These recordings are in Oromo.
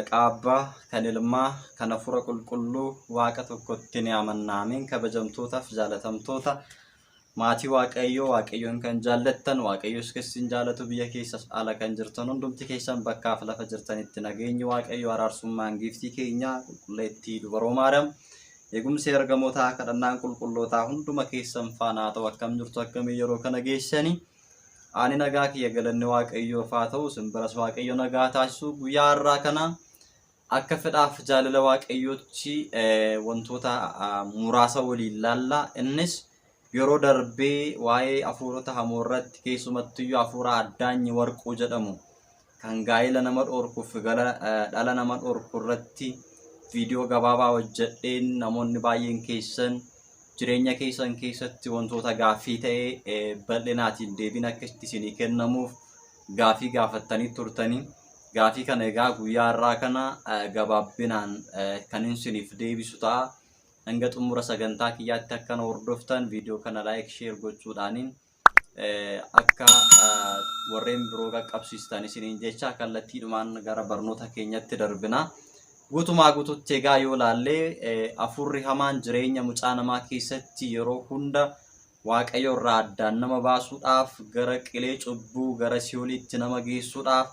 maqaa Abbaa, kan Ilmaa, kan Hafuura Qulqulluu Waaqa tokkotti ni amanna. Amiin. Kabajamtootaaf jaalatamtoota maatii Waaqayyoon kan jaallattan, Waaqayyos keessin jaalatu biyya keessas ala kan jirtan hundumti keessan bakkaaf lafa jirtanitti nageenyi Waaqayyoo araarsummaan giiftii keenya qulqulleettii dubaroo Maariyaam eegumsi ergamootaa kadhannaan qulqullootaa hunduma keessan faana ta'u akkam jirtu akkamii yeroo kana geessanii ani nagaa kiyya galanni Waaqayyoof haa ta'u simbiras Waaqayyo nagaa taasisu guyyaa har'aa kana akka fedhaaf jaalala Waaqayyootti wantoota muraasa waliin laalla. Innis yeroo darbee waa'ee hafuurota hamoorratti keessumattuu hafuura addaanyi warquu jedhamu kan gaa'ela nama dhorkuuf dhala nama dhorku irratti viidiyoo gabaabaa hojjedheen namoonni baay'een keessan jireenya keessan keessatti wantoota gaaffii ta'ee bal'inaatiin deebiin akka isinii kennamuuf gaaffii gaafattanii turtanii gaaffii kana egaa guyyaa har'aa kana gabaabbinaan kan isiniif deebisu ta'a. Hanga xumura sagantaa kiyyaatti akka hordoftan viidiyoo kana like share gochuudhaaniin akka warreen biroo qaqqabsiistan isiniin jecha kallattiidhumaan gara barnoota keenyatti darbina. Guutumaa guututti egaa yoo laallee hafuurri hamaan jireenya mucaa namaa keessatti yeroo hunda Waaqayyo irraa addaan nama baasuudhaaf gara qilee cubbuu gara si'oolitti nama geessuudhaaf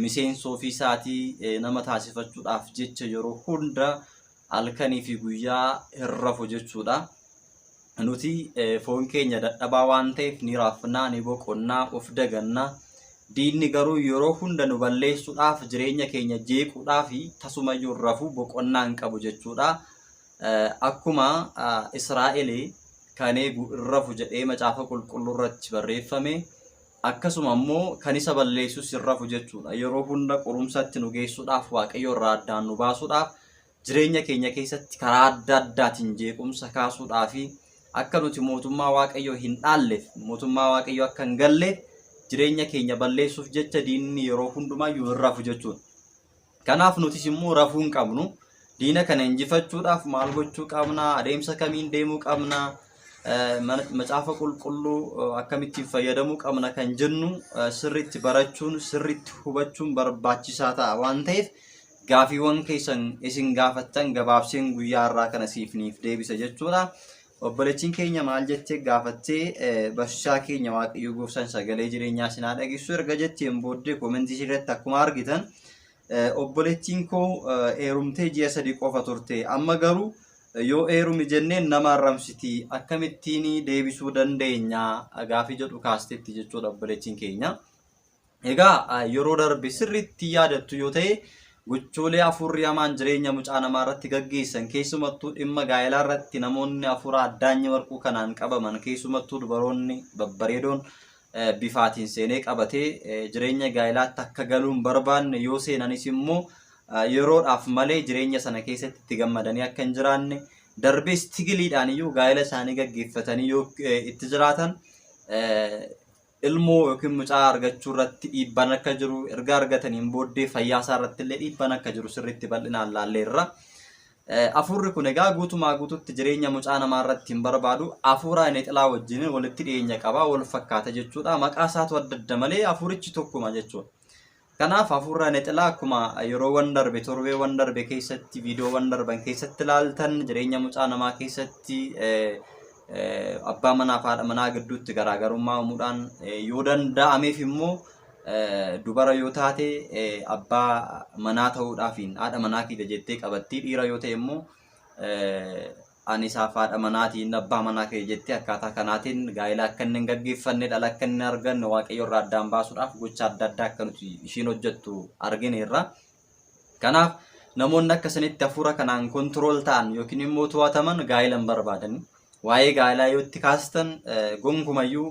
miseensa ofii isaatii nama taasifachuudhaaf jecha yeroo hunda halkanii fi guyyaa hirrafu jechuudha. Nuti foon keenya dadhabaa waan ta'eef ni raafnaa ni boqonnaa of dagannaa. Diinni garuu yeroo hunda nu balleessuudhaaf jireenya keenya jeequudhaaf tasumayyuu rafu boqonnaa hin qabu jechuudha. Akkuma Israa'el kan eegu irrafu jedhee macaafa qulqulluu irratti barreeffame akkasuma immoo kan isa balleessus irrafu jechuudha. Yeroo hunda qorumsatti nu geessuudhaaf Waaqayyo irraa addaan nu baasuudhaaf jireenya keenya keessatti karaa adda addaatiin jeequmsa kaasuudhaaf akka nuti mootummaa Waaqayyoo hin dhaalleef mootummaa Waaqayyoo akka hin galleef jireenya keenya balleessuuf jecha diinni yeroo hundumayyuu hin rafu jechuudha. Kanaaf nutis immoo rafuu hin qabnu. Diina kana injifachuudhaaf maal gochuu qabna? Adeemsa kamiin deemuu qabna? Macaafa qulqulluu akkamittiin fayyadamuu qabna kan jennu sirriitti barachuun sirriitti hubachuun barbaachisaa ta'a waan ta'eef gaafiiwwan keessan isin gaafattan gabaabseen guyyaa har'aa kana siifniif deebisa jechuudha. Obboleettiin keenya maal jettee gaafattee barsiisaa keenya Waaqayyo gooftaan sagalee jireenyaa sinaa dhageessu erga jetteen booddee koomentii irratti akkuma argitan obboleettiin koo heerumtee ji'a 3 qofa turte amma garuu yoo heerumi jenneen nama arrabsiti akkamittiin deebisuu dandeenya gaafii jedhu kaasteetti jechuudha obboleettiin keenya. Egaa yeroo darbe sirriitti yaadattu yoo ta'e gochoolee hafuurri hamaan jireenya mucaa namaa irratti gaggeessan keessumattuu dhimma gaa'elaa irratti namoonni hafuura addaanyi warquu kanaan qabaman keessumattuu dubaroonni babbareedoon bifaatiin seenee qabatee jireenya gaa'elaatti akka galuun barbaanne yoo seenanis immoo yeroodhaaf malee jireenya sana keessatti itti gammadanii akka hin jiraanne darbees tigiliidhaan iyyuu gaa'ela isaanii gaggeeffatanii yoo itti jiraatan ilmoo yookiin mucaa argachuu irratti dhiibbaan akka jiru erga argataniin booddee fayyaa isaa irratti illee dhiibbaan akka jiru sirriitti bal'inaan laalleerra. Hafuurri kun egaa guutumaa guututti jireenya mucaa namaa irratti hin barbaadu hafuura nexilaa wajjin walitti dhiyeenya qaba wal fakkaata jechuudha. Maqaa isaatu adda adda malee hafuurichi tokkuma jechuudha. Kanaaf hafuura nexilaa akkuma yeroowwan darbe torbeewwan darbe keessatti viidiyoowwan darban keessatti ilaaltan jireenya mucaa namaa keessatti abbaa manaa fi haadha manaa gidduutti garaagarummaa uumuudhaan yoo danda'ameef immoo dubara yoo taate abbaa manaa ta'uudhaafiin haadha manaa kiyya jettee qabattii dhiira yoo ta'e immoo ani isaaf haadha manaatiin abbaa manaa kiyya jettee akkaataa kanaatiin gaa'ela akka inni hin gaggeeffanne dhala akka inni arganne Waaqayyo irraa addaan baasuudhaaf gocha adda addaa akka nuti ishiin hojjettu argineerra. Kanaaf namoonni akkasanitti hafuura kanaan kontirool ta'an yookiin immoo to'ataman gaa'ela hin barbaadan. Waa'ee gaa'elaa yoo itti kaastan gonkumayyuu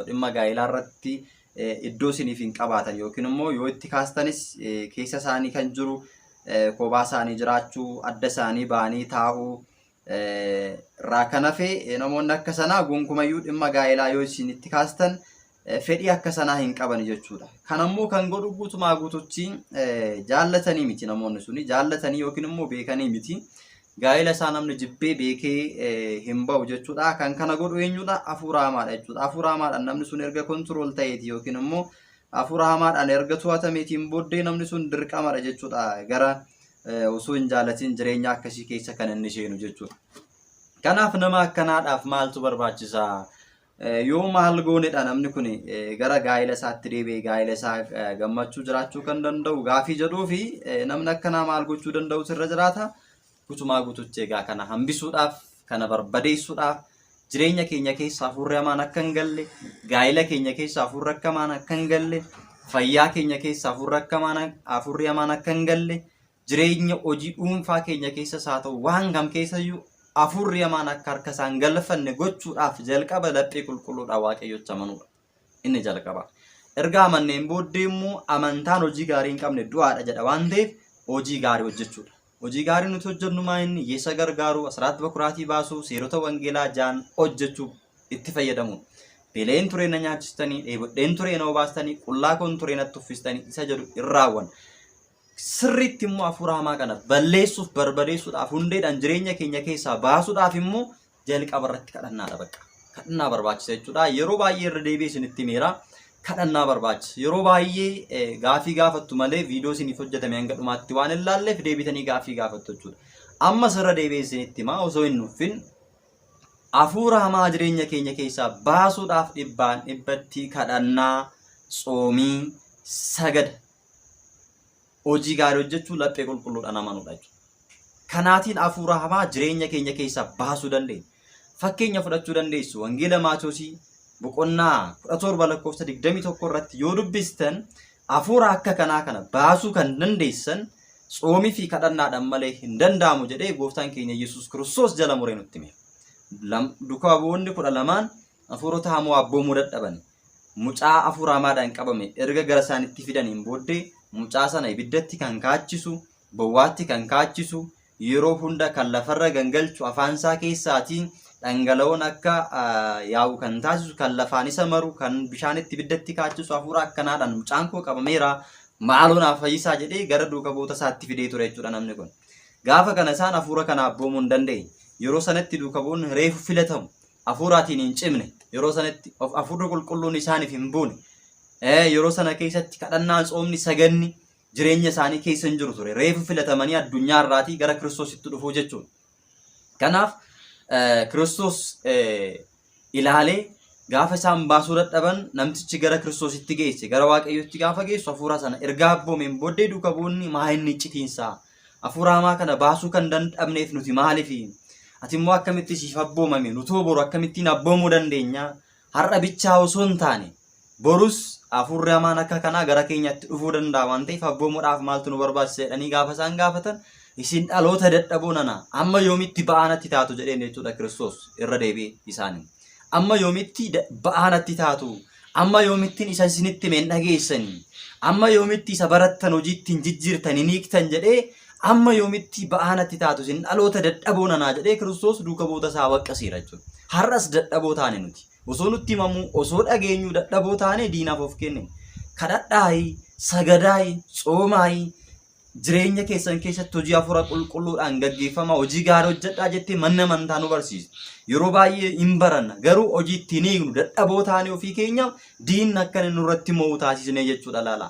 dhimma gaa'elaa irratti iddoo isiniif hin qabaatan yookiin immoo yoo itti kaastanis keessa isaanii kan jiru kophaa isaanii jiraachuu adda isaanii ba'anii taa'uu irraa kan hafe namoonni akka sanaa gonkumayyuu dhimma gaa'elaa yoo isin itti kaastan fedhii akka sanaa hin qaban jechuudha. Kanammoo kan godhu guutumaa guututti jaallatanii miti namoonni suni jaallatanii yookiin immoo beekanii miti. Gaa'ela isaa namni jibbee beekee hin ba'u jechuudha. Kan kana godhu eenyudha? Hafuura hamaadha jechuudha. Hafuura hamaadhaan namni sun erga kontirool ta'eeti yookiin immoo hafuura hamaadhaan erga to'atameetiin booddee namni sun dirqamadha jechuudha. Gara osoo hin jaalatin jireenya akkasii keessa kan inni seenu jechuudha. Kanaaf nama akkanaadhaaf maaltu barbaachisaa? Yoo maal goonedha namni kun gara gaa'ela isaatti deebi'ee gaa'ela isaa gammachuu jiraachuu kan danda'u gaafii jedhuu fi namni akkanaa maal gochuu danda'u sirra jiraata? Gutumaa gututti egaa kana hambisuudhaaf, kana barbadeessuudhaaf, jireenya keenya keessa hafuurri hamaan akka hin galle, gaa'ela keenya keessa hafuurri akka hamaan akka hin galle, fayyaa keenya keessa hafuurri hamaan akka hin galle, jireenya hojii dhuunfaa keenya keessas haa ta'u waan kam keessayyuu hafuurri hamaan akka harka isaan galfanne gochuudhaaf jalqaba laphee qulqulluudha waaqayyotti amanuudha. Inni jalqaba. Erga amanneen booddee immoo amantaan hojii gaarii hin qabne du'aadha jedha waan ta'eef hojii gaarii hojjechuudha. Hojii gaarii nuti hojjennu maayinni hiyyeessa gargaaruu, asraat bakuraatii baasuu, seerota wangeelaa jaan hojjechuu itti fayyadamu. Beeleen turee na nyaachistanii, dheebodheen turee na obaastanii, qullaa koon turee na tuffistanii isa jedhu irraawwan. Sirriitti immoo hafuura hamaa kana balleessuuf barbadeessuudhaaf hundeedhaan jireenya keenya keessaa baasuudhaaf immoo jalqaba irratti kadhannaadha bakka. Kadhannaa barbaachisa jechuudha. Yeroo baay'ee irra deebi'ee isinitti meera kadhannaa barbaachisa. Yeroo baay'ee gaafii gaafattu malee viidiyoo isiniif hojjetame hanga dhumaatti waan hin laalleef deebitanii gaafii gaafattu jechuudha. Ammas irra deebi'ee isinitti himaa osoo hin nuffin hafuura hamaa jireenya keenya keessaa baasuudhaaf dhibbaan dhibbatti kadhannaa, tsoomii, sagada. Hojii gaarii hojjechuu laphee qulqulluudhaan amanuudha jechuudha. Kanaatiin hafuura hamaa jireenya keenya keessaa baasuu dandeenya. Fakkeenya fudhachuu dandeessu wangeela Maatiyos boqonnaa 17 lakkoofsa 21 irratti yoo dubbistan hafuura akka kanaa kana baasuu kan dandeessan tsoomii fi kadhannaadhaan malee hin danda'amu jedhee gooftaan keenya Yesuus Kiristoos jala muree nutti hime. Duukaa bu'oonni 12 hafuurota hamoo abboomuu dadhaban mucaa hafuura hamaadhaan qabame erga gara isaanitti fidaniin booddee mucaa sana ibiddatti kan kaachisu, bowwaatti kan kaachisu, yeroo hunda kan lafarra gangalchu afaansaa keessaatiin dhangala'oon akka yaa'u kan taasisu, kan lafaan isa maru, kan bishaanitti ibiddatti kaachisu hafuura akkanaadhaan mucaan koo qabameera maaloo naaf fayyisaa jedhee gara duuka bu'oota isaatti fidee ture jechuudha namni kun. Gaafa kana isaan hafuura kana abboomuu hin dandeenye. Yeroo sanatti duuka bu'oonni reefu filatamu hafuuraatiin hin cimne. Yeroo sanatti hafuurri qulqulluun isaaniif hin buune. Yeroo sana keessatti kadhannaan, tsoomni, saganni jireenya isaanii keessa hin jiru ture. Reefu filatamanii addunyaa irraatii gara Kiristoositti dhufuu jechuudha. Kanaaf Kiristoos ilaalee gaafa isaan baasuu dadhaban namtichi gara Kiristoositti geesse, gara Waaqayyootti gaafa geessu hafuura sana erga abboomeen booddee duuka bu'oonni maa inni iccitiinsaa hafuura hamaa kana baasuu kan danda'amneef nuti maaliif ati immoo akkamitti siif abboomame nutoo boru akkamittiin abboomuu dandeenya? Har'a bichaa osoo hin taane borus hafuurri hamaan akka kanaa gara keenyatti dhufuu danda'a waan ta'eef abboomuudhaaf maaltu nu barbaachisa jedhanii gaafa isaan gaafatan isin dhaloota dadhaboo nana amma yoomitti ba'aanatti taatu jedheen jechuudha Kiristoos irra deebi'ee isaanii. Amma yoomitti ba'aanatti taatu, amma yoomittiin isa isinitti meen dhageessanii, amma yoomitti isa barattan hojiitti hin jijjiirtan hin hiiktan jedhee amma yoomitti ba'aanatti taatu isin dhaloota dadhaboo nanaa jedhee Kiristoos duuka bu'oota isaa waqqasiira jechuudha. Har'as dadhaboo taane nuti. Osoo nutti himamu osoo dhageenyu dadhaboo taane diinaaf of kenne. Kadhadhaayi, sagadaayi, tsoomayi, jireenya keessan keessatti hojii hafuura qulqulluudhaan gaggeeffama, hojii gaarii hojjedhaa jettee manna amantaa nu barsiisa. Yeroo baay'ee hin baranna garuu hojii ittiin eegnu dadhaboo taane ofii keenya diinni akka nurratti mo'u taasisne jechuudha laala.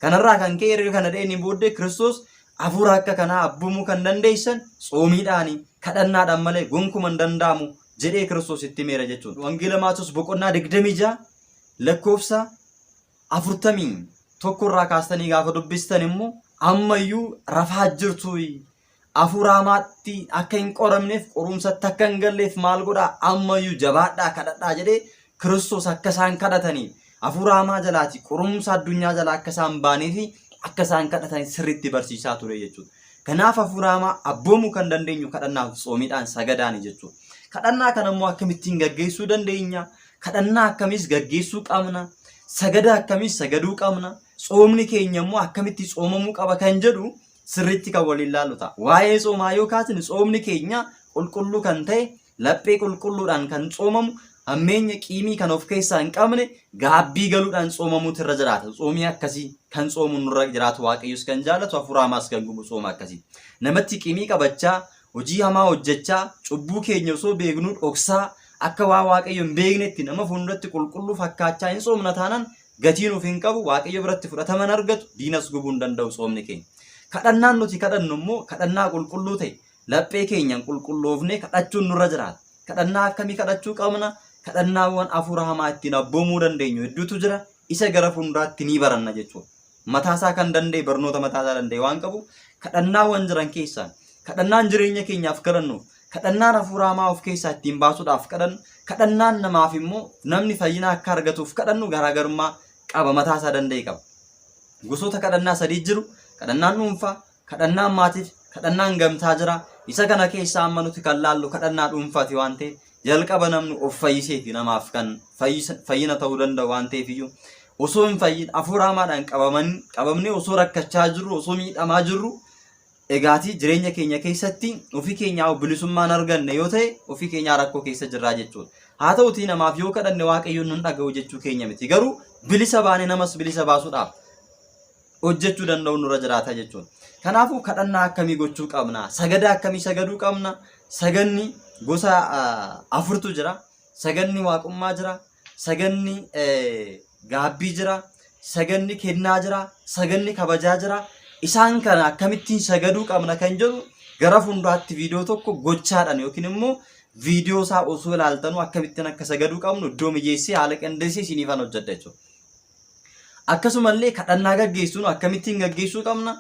Kanarraa kan ka'e erga kana dheenii booddee Kiristoos hafuura akka kanaa abboomuu kan dandeessan tsoomiidhaani, kadhannaadhaan malee gonkumaa hin danda'amu jedhee Kiristoos itti meera jechuudha. Wangeela Maatiyos boqonnaa 26 lakkoofsa 41 irraa kaastanii gaafa dubbistan immoo ammayyuu rafaa jirtu hafuura hamaatti akka hin qoramneef qorumsatti akka hin galleef maal godhaa ammayyuu jabaadhaa kadhadhaa jedhee Kiristoos akka isaan kadhatanii hafuura hamaa jalaati qorumsa addunyaa jalaa akka isaan baanii fi akka isaan kadhatanii sirriitti barsiisaa ture jechuudha. Kanaaf hafuura hamaa abboomuu kan dandeenyu kadhannaaf tsoomiidhaan sagadaani jechuudha. Kadhannaa kana immoo akkamittiin gaggeessuu dandeenya? Kadhannaa akkamiis gaggeessuu qabna? Sagada akkamiis sagaduu qabna? Tsoomni keenya immoo akkamitti tsoomamuu qaba kan jedhu sirriitti kan waliin ilaallu ta'a. Waa'ee tsoomaa yoo kaasne tsoomni keenya qulqulluu kan ta'e laphee qulqulluudhaan kan tsoomamu hammeenya qiimii kan of keessaa hin qabne gaabbii galuudhaan tsoomamuutu irra jiraata. Tsoomii akkasii kan tsoomu nurra jiraatu Waaqayyos kan jaalatu hafuura hamaas kan gubu tsooma akkasii. Namatti qiimii qabachaa hojii hamaa hojjechaa cubbuu keenya osoo beeknuu dhoksaa akka waa Waaqayyo hin beeknetti nama fuulduratti qulqulluu fakkaachaa hin tsoomna taanaan gatiin of hin qabu Waaqayyo biratti fudhataman argatu diinas gubuu hin danda'u tsoomni keenya. kadhannaan nuti kadhannu immoo kadhannaa qulqulluu ta'e laphee keenyaan qulqulloofnee kadhachuun nurra jiraata. Kadhannaa akkamii kadhachuu qabna? Kadhannaawwan hafuura hamaa ittiin abboomuu dandeenyu hedduutu jira. Isa gara fuulduraatti ni baranna jechuudha. Mataasaa kan danda'e barnoota mataasaa danda'e waan qabu kadhannaawwan jiran keessaa kadhannaan jireenya keenyaaf kadhannu, kadhannaan hafuura hamaa of keessaa ittiin baasuudhaaf kadhannu, kadhannaan namaaf immoo namni fayyina akka argatuuf kadhannu garaagarummaa qaba, mataasaa danda'e qaba. Gosoota kadhannaa sadii jiru. Kadhannaan dhuunfaa, kadhannaan maatiif, kadhannaan gamtaa jira. Isa kana keessaa amma nuti kan laallu kadhannaa dhuunfaati waan ta'eef jalqaba namni of fayyiseeti namaaf kan fayyina ta'uu danda'u waan ta'eef iyyuu osoo hin fayyin hafuura hamaadhaan qabamnee osoo rakkachaa jirru, osoo miidhamaa jirru, egaatii jireenya keenya keessatti ofii keenyaa bilisummaan arganne yoo ta'e ofii keenyaa rakkoo keessa jirraa jechuudha. Haa ta'utii namaaf yoo kadhanne waaqayyoon nun dhaga'u jechuu keenya miti. Garuu bilisa baane namas bilisa baasuudhaaf hojjechuu danda'u nurra jiraata jechuudha. Kanaafuu kadhannaa akkamii gochuu qabna? Sagada akkamii sagaduu qabna? Saganni gosa afurtu jira. Saganni waaqummaa jira. Saganni gaabbii jira. Saganni kennaa jira. Saganni kabajaa jira. Isaan kana akkamittiin sagaduu qabna kan jedhu gara fuulduraatti viidiyoo tokko gochaadhaan yookiin immoo viidiyoo isaa osoo ilaaltanuu akkamittiin akka sagaduu qabnu iddoo mijeessee haala qindeessee isiniifan hojjedha jechuudha. Akkasumallee kadhannaa gaggeessuun akkamittiin gaggeessuu qabna?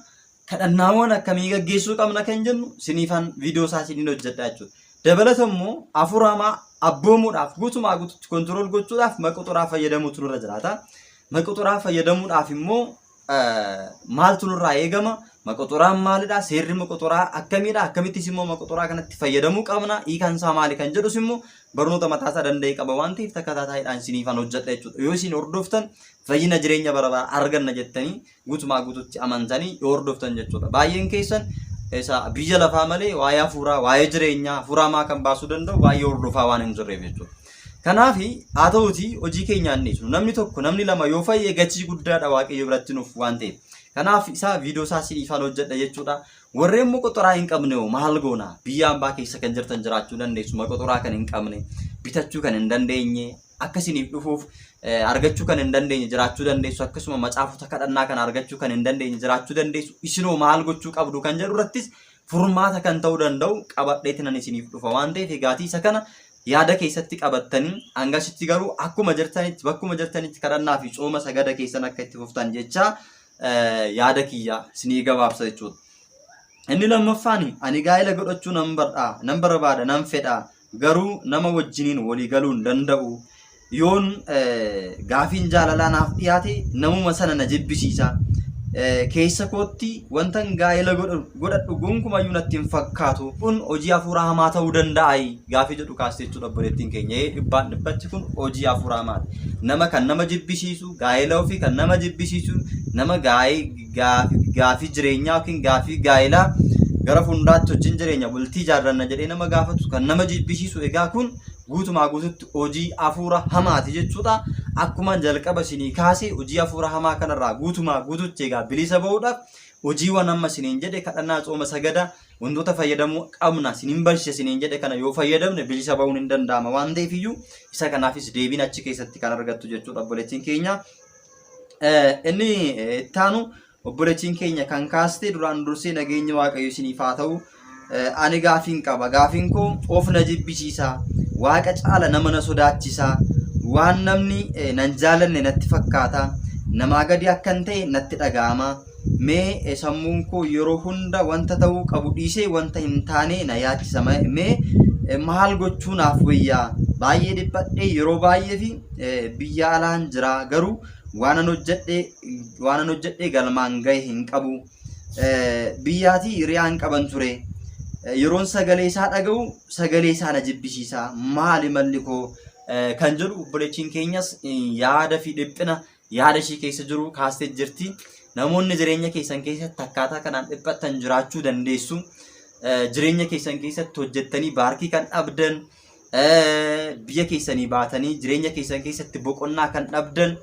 Kadhannaawwan akkamii gaggeessuu qabna kan jennu isiniifan viidiyoo isaa isiniin hojjedha jechuudha. Dabalataan immoo hafuura hamaa abboomuudhaaf guutumaa guututti kontirool gochuudhaaf maqoxoraa fayyadamuutu nurra jiraata. Maqoxoraa fayyadamuudhaaf immoo maaltu nurraa eegama? Maqoxoraan maalidha? Seerri maqoxoraa akkamiidha? Akkamittis immoo maqoxoraa kanatti fayyadamuu qabna? Hiikaan isaa maali kan jedhus immoo barnoota mataasaa danda'e qaba waan ta'eef takkaataadhaan isiniifan hojjedha jechuudha. Yoo isin hordoftan fayyina jireenya bara arganna jettanii guutumaa guututti amantanii yoo hordoftan jechuudha. Baay'een keessan biyya lafaa malee waa'ee hafuuraa, waa'ee jireenyaa, hafuura hamaa kan baasuu danda'u waa'ee hordofaa waan hin jirreef jechuudha. Kanaaf haa ta'utii hojii keenyaan dhiisnu namni tokko namni lama yoo fayyee gatii guddaadha waaqayyo biratti nuuf waan ta'eef. Kanaaf isaa viidiyoo isaa isiniifan hojjedha jechuudha. Warreen maqoxoraa hin qabne maal goona? Biyya hambaa keessa kan jirtan jiraachuu dandeessu. Maqoxoraa kan hin qabne, bitachuu kan hin dandeenye, akka isiniif dhufuuf argachuu kan hin dandeenye jiraachuu dandeessu. Akkasuma macaafota kadhannaa kan argachuu kan hin dandeenye jiraachuu dandeessu. Isinoo maal gochuu qabdu kan jedhu irrattis furmaata kan ta'uu danda'u qabadheetinan isiniif dhufa waan ta'eef egaatii isa kana yaada keessatti qabattanii hangasitti garuu akkuma jirtanitti bakkuma jirtanitti kadhannaa fi cooma sagada keessan akka itti fuftan jecha yaada kiyya isinii gabaabsa jechuudha. Inni lammaffaan ani gaa'ela godhachuu nan barbaada nan fedha garuu nama wajjiniin walii galuu hin danda'u. Yoon gaafiin jaalalaa naaf dhiyaate namuma sana na jibbisiisa. Keessa kootti wanta gaa'ela godhadhu gonkumayyuu natti hin fakkaatu. Kun hojii hafuura hamaa ta'uu danda'a gaafii jedhu kaastee jechuudha obboleettiin keenya. Dhibbaan dhibbatti kun hojii hafuura hamaati. Nama kan nama jibbisiisu, gaa'ela ofii kan nama jibbisiisu, nama gaafii jireenyaa yookiin gaafii gaa'elaa gara fuulduraatti wajjin jireenya bultii ijaarranna jedhee nama gaafatu kan nama jibbisiisu egaa kun guutumaa guututti hojii hafuura hamaati jechuudha. Akkuma jalqaba isinii kaasee hojii hafuura hamaa kanarraa guutumaa guututti egaa bilisa ba'uudhaaf hojiiwwan amma isiniin jedhe kadhannaa cooma sagada wantoota fayyadamuu qabna isiniin barsiise isiniin jedhe kana yoo fayyadamne bilisa ba'uun hin danda'ama waan ta'eef iyyuu isa kanaafis deebiin achi keessatti kan argattu jechuudha obboleettiin keenya. Inni ittaanu obboleettiin keenya kan kaastee duraan dursee nageenya waaqayyo isiniif haa ta'u. Ani gaafiin qaba. Gaafiin koo of na jibbisiisa. Waaqa caala nama na sodaachisa. Waan namni nan jaalanne natti fakkaata. Namaa gadi akkan ta'e natti dhaga'ama. Mee sammuun koo yeroo hunda wanta ta'uu qabu dhiisee wanta hin taane na yaachisa. Mee maal gochuu naaf wayyaa? Baay'ee dhiphadhee yeroo baay'ee fi biyya alaan jira garuu waanan hojjedhee galmaan gahe hin qabu. Biyyaatii hiriyaan qaban ture. Yeroon sagalee isaa dhaga'u sagalee isaa na jibbisiisa. Maali malli koo kan jedhu obboleettiin keenyas yaada fi dhiphina yaada ishii keessa jiru kaastee jirti. Namoonni jireenya keessan keessatti akkaataa kanaan dhiphattan jiraachuu dandeessu. Jireenya keessan keessatti hojjettanii baarkii kan dhabdan, biyya keessanii baatanii jireenya keessan keessatti boqonnaa kan dhabdan,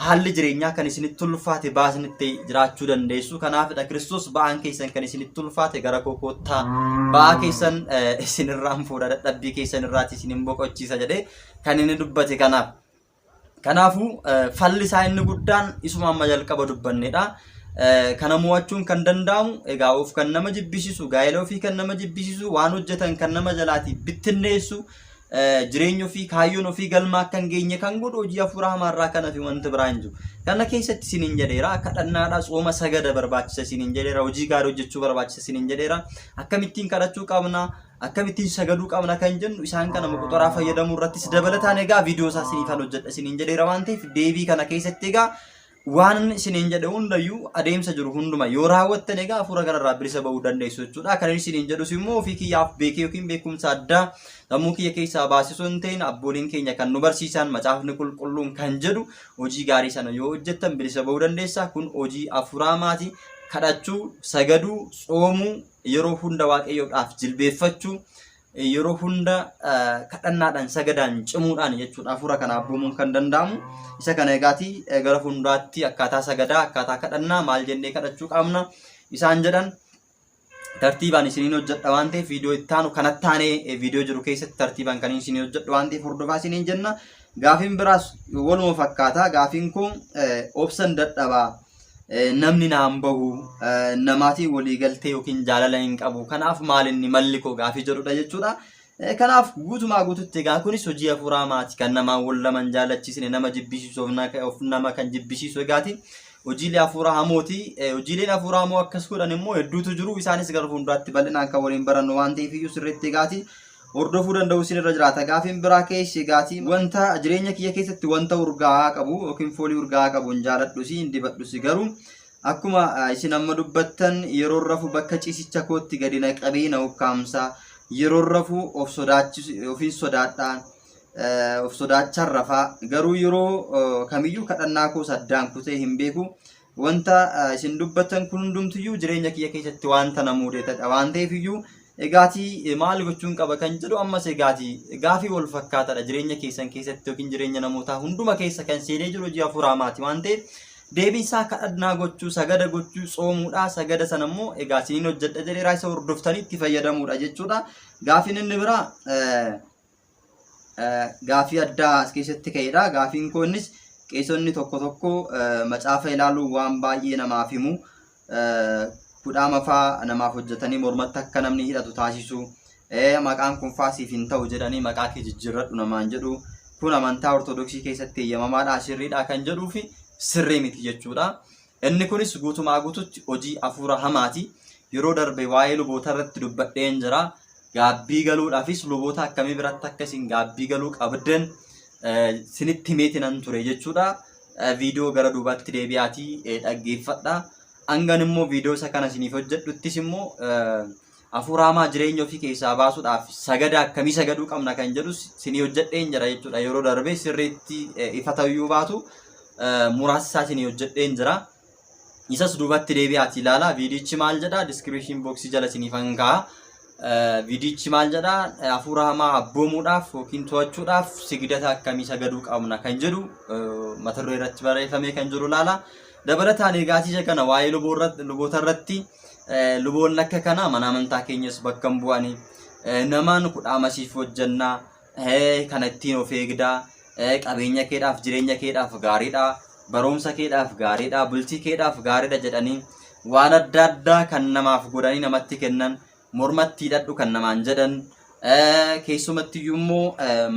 haalli jireenyaa kan isinitti ulfaate baasnitti jiraachuu dandeessu. Kanaafidha Kiristoos ba'aan keessan kan isinitti ulfaate gara kokoottaa ba'aa keessan isinirraan fuudha dadhabbii keessan irraati isinin boqochiisa jedhee kan inni dubbate kanaaf. Kanaafuu falli isaa inni guddaan isuma amma jalqaba dubbannedha. kana mo'achuun kan danda'amu egaa of kan nama jibbisiisu gaa'ela ofii kan nama jibbisiisu waan hojjetan kan nama jalaati bittinneessu jireenya ofii kaayyoon ofii galmaa akka hin geenye kan godhu hojii hafuura hamaarraa kana fi wanti biraa hin jiru. Kana keessatti isiniin jedheera kadhannaadhaa tsooma sagada barbaachisa isiniin jedheera hojii gaarii hojjechuu barbaachisa isiniin jedheera akkamittiin kadhachuu qabna akkamittiin sagaduu qabna kan jennu isaan kana moqotoraa fayyadamuu irrattis dabalataan egaa viidiyoo isaa isiniifan hojjedha isiniin jedheera waan ta'eef deebii kana keessatti egaa waan isiniin jedhe hundayyuu adeemsa jiru hunduma yoo raawwattan egaa hafuura kanarraa bilisa bahuu dandeessu jechuudha. Kan isiniin jedhus immoo ofii kiyyaaf beekee yookiin beekumsa addaa sammuu kiyya keessaa baasisuu hin ta'in abbooliin keenya kan nu barsiisan macaafni qulqulluun kan jedhu hojii gaarii sana yoo hojjettan bilisa bahuu dandeessa. Kun hojii hafuuraa maatii kadhachuu sagaduu tsoomuu yeroo hunda waaqayyoodhaaf jilbeeffachuu yeroo hunda kadhannaadhaan sagadaan cimuudhaan jechuudha hafuura kana abboomuun kan danda'amu. Isa kana egaati gara fundaatti akkaataa sagadaa akkaataa kadhannaa maal jennee kadhachuu qabna isaan jedhan tartiibaan isiniin hojjedha waan ta'eef viidiyoo ittaanu kanatti aanee viidiyoo jiru keessatti tartiibaan kan isiniin hojjedha waan ta'eef hordofaa isiniin jenna. Gaafiin biraas waluma fakkaata. Gaafiin kun obsan dadhabaa namni naan bahu namaatiin walii galtee yookiin jaalala hin qabu kanaaf maal inni malli koo gaafii jedhudha jechuudha. Kanaaf guutumaa guututti egaa kunis hojii hafuuraa maatii kan namaan wal laman jaalachiisne nama jibbisiisu of nama kan jibbisiisu egaati hojiilee hafuuraa hamooti. Hojiileen hafuuraa hamoo akkas godhan immoo hedduutu jiru isaanis gara fuulduraatti bal'inaan kan waliin barannu waan ta'eef iyyuu sirriitti egaati hordofuu danda'u isinirra jiraata. Gaafiin biraa keessi egaati wanta jireenya kiyya keessatti wanta urgaa'aa qabu yookiin foolii urgaa'aa qabu hin jaaladhusi hin dibadhusi garuu akkuma isin amma dubbattan yeroo rafu bakka ciisicha kootti gadi naqabee na ukkaamsa yeroo rafu of sodaachisu ofiin sodaadhaan of sodaachaan rafaa garuu yeroo kamiyyuu kadhannaa koo saddaan kutee hin beeku. Wanta isin dubbattan kun hundumtiyyuu jireenya kiyya keessatti wanta na muudatedha waan ta'eef iyyuu egaati maal gochuun qaba kan jedhu ammas egaati gaafii wal fakkaataadha jireenya keessan keessatti yookiin jireenya namootaa hunduma keessa kan seenee jiru hojii hafuuraa maatii waan ta'eef deebiinsaa kadhannaa gochuu sagada gochuu tsoomuudha. Sagada sana immoo egaa isiniin hojjedha jedheeraa isa hordoftanii itti fayyadamuudha jechuudha. Gaafiin inni biraa gaafii addaa as keessatti ka'edha. Gaafiin kunis qeessonni tokko tokko macaafa ilaaluun waan baay'ee namaaf himu kudhaama fa'aa namaaf hojjetanii mormatti akka namni hidhatu taasisu maqaan kun faasiif hin ta'u jedhanii maqaa kee jijjiirradhu namaan jedhu kun amantaa ortodoksii keessatti eeyyamamaadha sirriidha kan jedhuu fi sirrii miti jechuudha. Inni kunis guutumaa guututti hojii hafuura hamaati. Yeroo darbe waa'ee luboota irratti dubbadheen jira. Gaabbii galuudhaafis luboota akkamii biratti akkasiin gaabbii galuu qabdan sinitti himeetinan ture jechuudha. Viidiyoo gara duubaatti deebi'aatii dhaggeeffadha. Hangan immoo viidiyoo isa kana isiniif hojjedhuttis immoo hafuura hamaa jireenya ofii keessaa baasuudhaaf sagada akkamii sagaduu qabna kan jedhu isinii hojjedheen jira jechuudha. Yeroo darbe sirriitti ifa ta'uu baatu muraasa isaa isinii hojjedheen jira. Isas duubatti deebi'aatii ilaala. Viidiyichi maal jedha description box jala isiniif hangaa. Viidiyichi maal jedha hafuura hamaa abboomuudhaaf yookiin to'achuudhaaf sigdata akkamii sagaduu qabna kan jedhu mata duree irratti barreeffamee kan jiru ilaala. Dabalataan egaatiisa kana waa'ee luboota irratti luboonni akka kana mana amantaa keenyas bakka hin bu'anii namaan kudhaama siif hojjannaa kana ittiin of eegdaa qabeenya keedhaaf jireenya keedhaaf gaariidha barumsa keedhaaf gaariidha bultii keedhaaf gaariidha jedhanii waan adda addaa kan namaaf godhanii namatti kennan mormatti hidhadhu kan namaan jedhan keessumatti immoo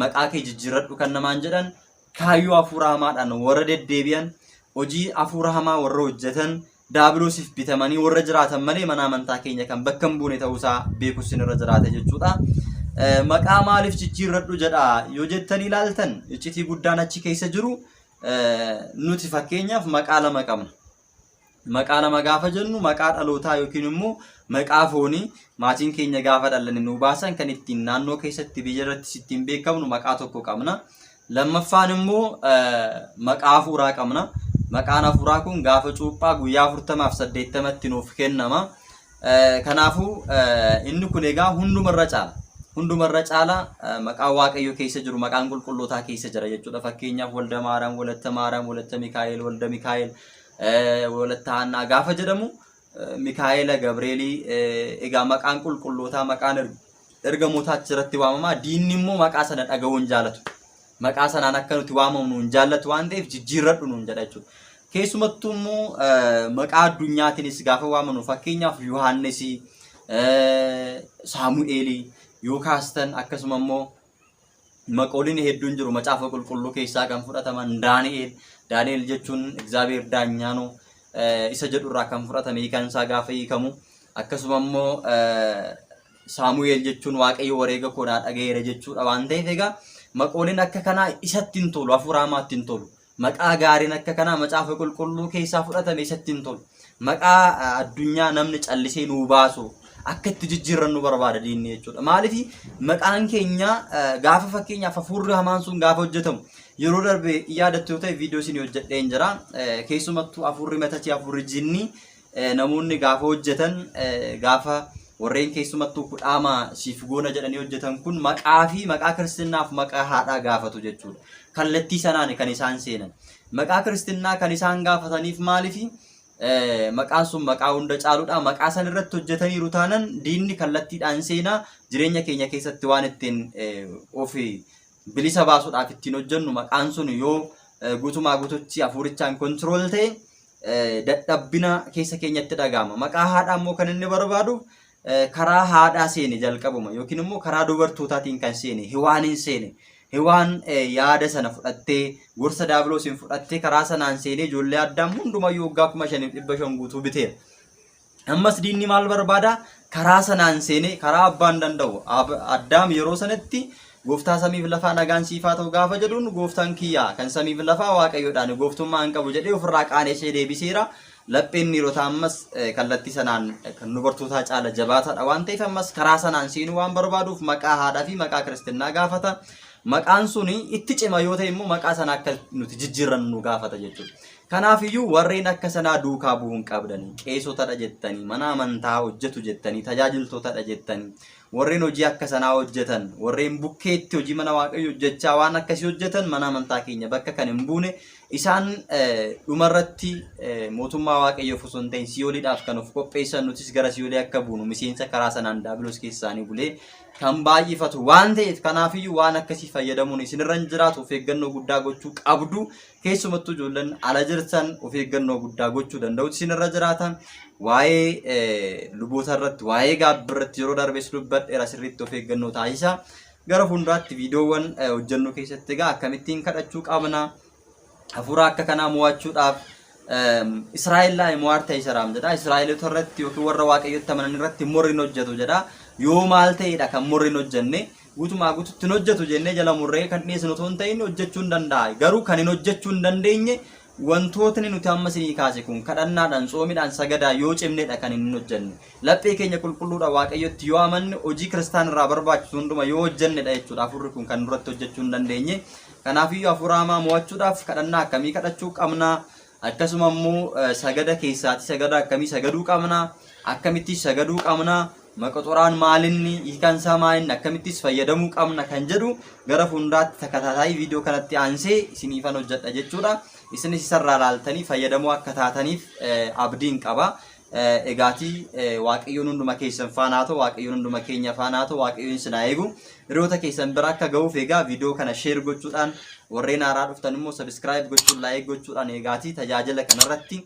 maqaa kee jijjiirradhu kan namaan jedhan kaayyoo hafuura hamaadhaan warra deddeebi'an hojii hafuura hamaa warra hojjetan daabiloosiif bitamanii warra jiraatan malee mana amantaa keenya kan bakka hin buune ta'uusaa beekuu isinirra jiraata jechuudha. Maqaa maaliif jijjiirradhu jedha yoo jettanii ilaaltan iccitii guddaan achi keessa jiru nuti fakkeenyaaf maqaa lama qabna. Maqaa lama gaafa jennu maqaa dhalootaa yookiin immoo maqaa foonii maatiin keenya gaafa dhalanii nu baasan kan ittiin naannoo keessatti biyya irratti ittiin beekamnu maqaa tokko qabna. Lammaffaan immoo maqaa hafuuraa qabna. Maqaan hafuuraa kun gaafa cuuphaa guyyaa 48tti nuuf kennama. Kanaafuu inni kun egaa hundumarra caala maqaa waaqayyoo keessa jiru maqaan qulqullootaa keessa jira jechuudha. Fakkeenyaaf walda Maariyaam, walda Mikaa'el, walda Mikaa'el, walda Haannaa gaafa jedhamu Mikaa'ela, Gabreelii egaa maqaan qulqullootaa maqaan ergamootaa achirratti waamama. Diinni immoo maqaa sana dhaga'uu hin jaalatu. Maqaa sanaan akka nuti waamamnu hin jaallatu waan ta'eef jijjiirradhu nuun jedha jechuudha. keessumattuu immoo maqaa addunyaatiinis gaafa waamanu fakkeenyaaf Yohaannis, Saamu'eel yoo kaastan akkasuma immoo maqooliin hedduun jiru macaafa qulqulluu keessaa kan fudhataman Daani'eel jechuun Egzaabeer daanyaanoo isa jedhurraa kan fudhatame hiikaan isaa gaafa hiikamu akkasuma immoo Saamu'eel jechuun waaqayyo wareega koodhaa dhaga'eera jechuudha waan ta'eef egaa maqooliin akka kanaa isatti hin tolu hafuura hamaatti hin tolu maqaa gaariin akka kanaa macaafa qulqulluu keessaa fudhatame isatti hin tolu maqaa addunyaa namni callisee nuu baasu akka itti jijjiirrannu barbaada diinni jechuudha maaliif maqaan keenya gaafa fakkeenyaaf hafuurri hamaan sun gaafa hojjetamu yeroo darbe yaadattu yoo ta'e viidiyoo isin hojjedheen jira keessumattuu hafuurri matachii hafuurri jinni namoonni gaafa hojjetan gaafa warreen keessumattuu kudhaama siif goona jedhanii hojjetan kun maqaa fi maqaa kiristaanaaf maqaa haadhaa gaafatu jechuudha kallattii sanaan kan isaan seenan maqaa kiristaanaa kan isaan gaafataniif maaliif maqaan sun maqaa hunda caaluudha maqaa san irratti hojjetaniiru taanan diinni kallattiidhaan seenaa jireenya keenya keessatti waan ittiin ofii bilisa baasuudhaaf ittiin hojjennu maqaan sun yoo guutumaa guututti hafuurichaan kontirool ta'e dadhabbina keessa keenyatti dhaga'ama maqaa haadhaa immoo kan inni barbaadu karaa haadhaa seene jalqabuma yookiin immoo karaa dubartootaatiin kan seene Hewaaniin seene Hewaan yaada sana fudhattee gorsa Daabiloosiin fudhattee karaa sanaan seenee ijoollee Addaam hundumayyuu waggaa 5,500 guutuu biteera. Ammas diinni maal barbaada? Karaa sanaan seenee karaa abbaan danda'u Addaam yeroo sanatti gooftaa samiif lafaa nagaan siifaa ta'u gaafa jedhuun gooftaan kiyyaa kan samiif lafaa waaqayyoodhaan gooftummaa hin qabu jedhee ofirraa qaanesee deebiseera. Lapheen dhiirotaa ammas kallattii sanaan kan dubartootaa caala jabaataadha waan ta'eef ammas karaa sanaan seenuu waan barbaaduuf maqaa haadhaa fi maqaa kiristaanaa gaafata. Maqaan suni itti cima yoo ta'e immoo maqaa sana akka nuti jijjiirrannu gaafata jechuudha. Kanaafiyyuu warreen akka sanaa duukaa bu'uun qabdanii qeesotadha jettanii mana amantaa hojjetu jettanii tajaajiltootadha jettanii warreen hojii akka sanaa hojjetan warreen bukkeetti hojii mana waaqayyoo hojjechaa waan akkasii hojjetan mana amantaa keenya bakka kan hin buune isaan dhumarratti mootummaa waaqayyoof osoo hin ta'in siyooliidhaaf kan of qopheessan nutis gara siyoolii akka buunu miseensa karaa sanaan Daabiloos keessaanii bulee kan baay'ifatu waan ta'eef kanaafiyyuu waan akkasii fayyadamuun isinirra hin jiraatu of eeggannoo guddaa gochuu qabdu keessumattuu ijoolleen ala jirtan of eeggannoo guddaa gochuu danda'u isinirra jiraatan waa'ee luboota irratti waa'ee gaabbii irratti yeroo darbees dubbadheera sirriitti of eeggannoo taasisaa gara fuulduraatti viidiyoowwan hojjennu keessatti egaa akkamittiin kadhachuu qabna hafuura akka kanaa mo'achuudhaaf Israa'el mo'arta Israa'am jedha Israa'elota irratti yookiin warra waaqayyotti amanan irratti morriin hojjetu jedha yoo maal ta'eedha kan morriin hojjenne guutumaa guututti hin hojjetu jennee jala murree kan dhiyeessinu otoo hin ta'in hojjechuu hin danda'a garuu kan hin hojjechuu hin dandeenye wantootni nuti amma isinii kaase kun kadhannaadhaan soomiidhaan sagadaa yoo cimneedha kan hin hojjenne laphee keenya qulqulluudha waaqayyotti yoo amanne hojii kiristaana irraa barbaachisu hunduma yoo hojjennedha jechuudha hafuurri kun kan duratti hojjechuu hin dandeenye kanaafiyyuu hafuura hamaa mo'achuudhaaf kadhannaa akkamii kadhachuu qabna akkasuma immoo sagada keessaati sagada akkamii sagaduu qabna akkamitti sagaduu qabna maqoxoraan maalinni hiikaan isaa maalinni akkamittis fayyadamuu qabna kan jedhu gara fuulduraatti takkataataayii viidiyoo kanatti aansee isiniifan hojjedha jechuudha isinis isarraa ilaaltanii fayyadamuu akka taataniif abdiin qaba egaatii waaqayyoon hunduma keessan faanaa ta'u waaqayyoon hunduma keenya faanaa ta'u waaqayyoon sinaa eegu hiriyoota keessan bira akka ga'uuf egaa viidiyoo kana sheer gochuudhaan warreen haaraa dhuftan immoo sabiskiraayib gochuun laayik gochuudhaan egaatii tajaajila kanarratti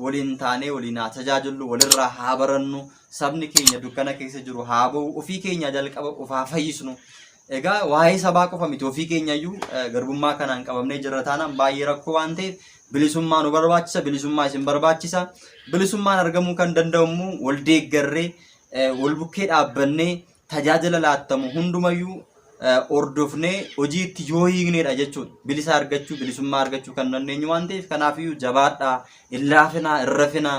waliin taanee waliin haa tajaajilu walirraa haa barannu sabni keenya dukkana keessa jiru haa ba'u ofii keenya jalqaba of haa fayyisnu egaa waa'ee sabaa qofa miti ofii keenya iyyuu garbummaa kanaan qabamnee jirra taanaan baay'ee rakkoo waan ta'eef bilisummaa nu barbaachisa bilisummaa isin barbaachisa bilisummaan argamuu kan danda'amu wal deeggarree wal bukkee dhaabbannee tajaajila laattamu hundumayyuu ordofnee hojiitti yoo hiikneedha jechuudha bilisa argachuu bilisummaa argachuu kan dandeenyu waan ta'eef kanaafiyyuu jabaadhaa illaafinaa irrafinaa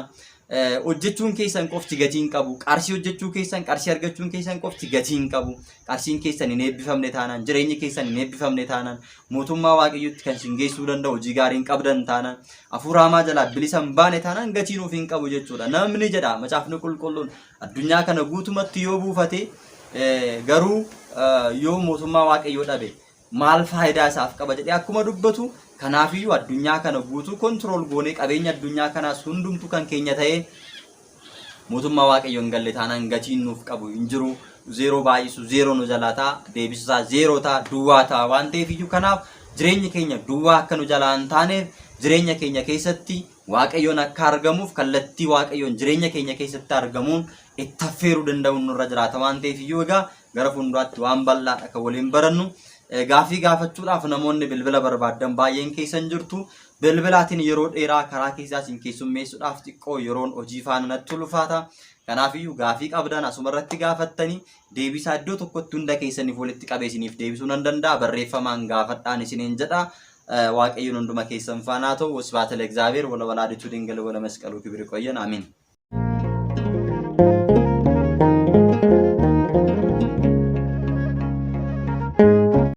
hojjechuun keessan qofti gatiin qabu qarshii hojjechuu keessan qarshii argachuun keessan qofti gatiin qabu qarshiin keessan hin eebbifamne taanaan jireenyi keessan hin eebbifamne taanaan mootummaa waaqayyotti kan isin geessuu danda'u hojii gaariin qabdan taanaan hafuura hamaa jalaa bilisa hin baane taanaan gatiin of hin qabu jechuudha namni jedha macaafni qulqulluun addunyaa kana guutumatti yoo buufate garuu yoo mootummaa waaqayyoo dhabe maal faayidaa isaaf qaba jedhee akkuma dubbatu kanaafiyyuu addunyaa kana guutuu kontirool goonee qabeenya addunyaa kanaas hundumtu kan keenya ta'ee mootummaa waaqayyoo hin galle taanaan gatiin nuuf qabu hin jiru zeeroo baay'isu zeeroo nu jalaa ta'a deebisaa zeeroo ta'a duwwaa ta'a waan ta'eefiyyuu kanaaf jireenya keenya duwwaa akka nu jalaan taaneef jireenya keenya keessatti waaqayyoon akka argamuuf kallattii waaqayyoon jireenya keenya keessatti argamuun itti affeeruu danda'uun nurra jiraata waan ta'eef iyyuu egaa gara fuulduraatti waan bal'aadha akka waliin barannu gaafii gaafachuudhaaf namoonni bilbila barbaadan baay'een keessan jirtu bilbilaatiin yeroo dheeraa karaa keessaatiin keessummeessuudhaaf xiqqoo yeroon hojii faana natti ulfaata. Kanaaf iyyuu gaafii qabdan asuma irratti gaafattanii deebisaa iddoo tokkotti hunda keessaniif walitti qabeesiniif deebisuu nan danda'a. Barreeffamaan gaafadhaan isiniin jedha. waaqayyoon hunduma keessan faana ta'u wasbaata ለእግዚአብሔር ወለወላዲቱ ድንግል ወለመስቀሉ ክብር ይቆየን አሜን።